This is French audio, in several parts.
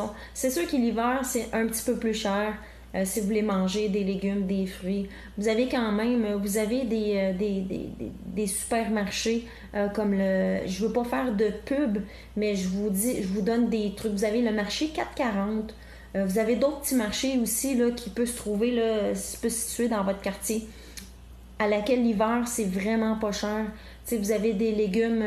saison. C'est sûr que l'hiver, c'est un petit peu plus cher. Si vous voulez manger des légumes, des fruits, vous avez quand même, vous avez des supermarchés comme le, je veux pas faire de pub, mais je vous donne des trucs. Vous avez le marché 440. Vous avez d'autres petits marchés aussi là, qui peuvent se trouver, là, qui peuvent se situer dans votre quartier, à laquelle l'hiver, c'est vraiment pas cher. T'sais, vous avez des légumes,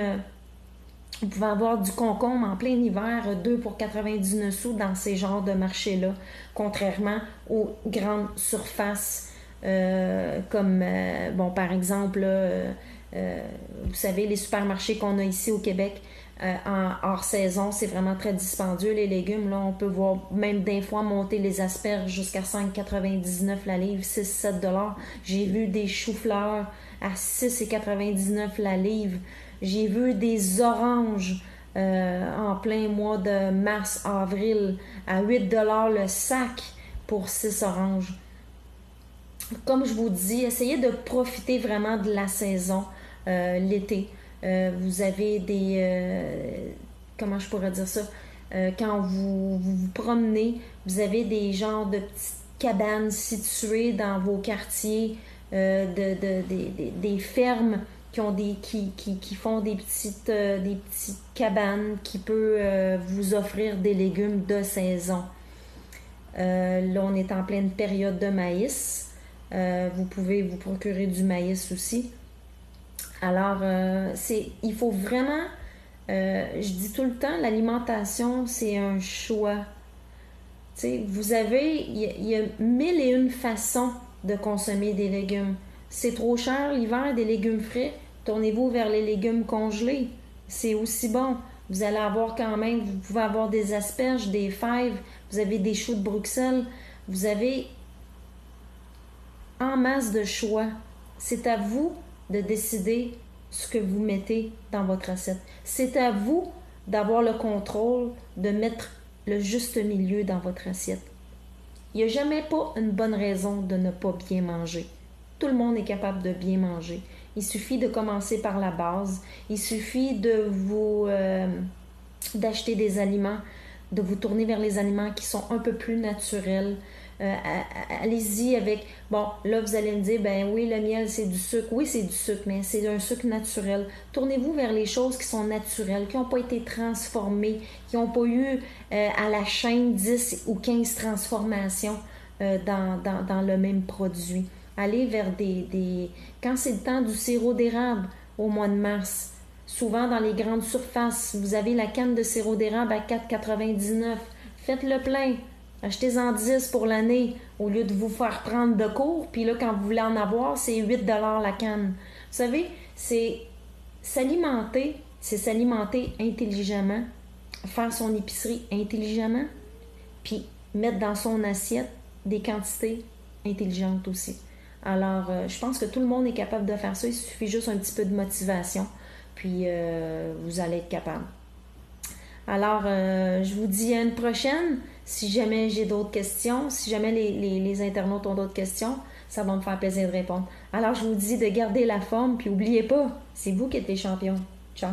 vous pouvez avoir du concombre en plein hiver, 2 pour 99 sous dans ces genres de marchés-là, contrairement aux grandes surfaces, comme, bon, par exemple, vous savez, les supermarchés qu'on a ici au Québec, en hors saison, c'est vraiment très dispendieux, les légumes. Là, on peut voir même des fois monter les asperges jusqu'à 5,99 la livre, 6-7 $. J'ai vu des choux-fleurs à 6,99 la livre. J'ai vu des oranges en plein mois de mars-avril à 8 $ le sac pour 6 oranges. Comme je vous dis, essayez de profiter vraiment de la saison, l'été. Vous avez des... comment je pourrais dire ça? Quand vous promenez, vous avez des genres de petites cabanes situées dans vos quartiers, des fermes qui font des petites cabanes qui peuvent vous offrir des légumes de saison. Là, on est en pleine période de maïs. Vous pouvez vous procurer du maïs aussi. Alors, il faut vraiment, je dis tout le temps, l'alimentation, c'est un choix. T'sais, il y a mille et une façons de consommer des légumes. C'est trop cher l'hiver, des légumes frais, tournez-vous vers les légumes congelés. C'est aussi bon. Vous allez avoir quand même, vous pouvez avoir des asperges, des fèves, vous avez des choux de Bruxelles, vous avez en masse de choix. C'est à vous de décider ce que vous mettez dans votre assiette. C'est à vous d'avoir le contrôle de mettre le juste milieu dans votre assiette. Il n'y a jamais pas une bonne raison de ne pas bien manger. Tout le monde est capable de bien manger. Il suffit de commencer par la base. Il suffit de d'acheter des aliments, de vous tourner vers les aliments qui sont un peu plus naturels. Allez-y avec... Bon, là, vous allez me dire, ben oui, le miel, c'est du sucre. Oui, c'est du sucre, mais c'est un sucre naturel. Tournez-vous vers les choses qui sont naturelles, qui n'ont pas été transformées, qui n'ont pas eu à la chaîne 10 ou 15 transformations dans le même produit. Allez vers Quand c'est le temps du sirop d'érable, au mois de mars, souvent dans les grandes surfaces, vous avez la canne de sirop d'érable à 4,99. Faites le plein. Achetez-en 10 pour l'année au lieu de vous faire prendre de cours. Puis là, quand vous voulez en avoir, c'est 8 $ la canne. Vous savez, c'est s'alimenter intelligemment, faire son épicerie intelligemment, puis mettre dans son assiette des quantités intelligentes aussi. Alors, je pense que tout le monde est capable de faire ça. Il suffit juste un petit peu de motivation, puis vous allez être capable. Alors, je vous dis à une prochaine. Si jamais j'ai d'autres questions, si jamais les internautes ont d'autres questions, ça va me faire plaisir de répondre. Alors, je vous dis de garder la forme, puis n'oubliez pas, c'est vous qui êtes les champions. Ciao!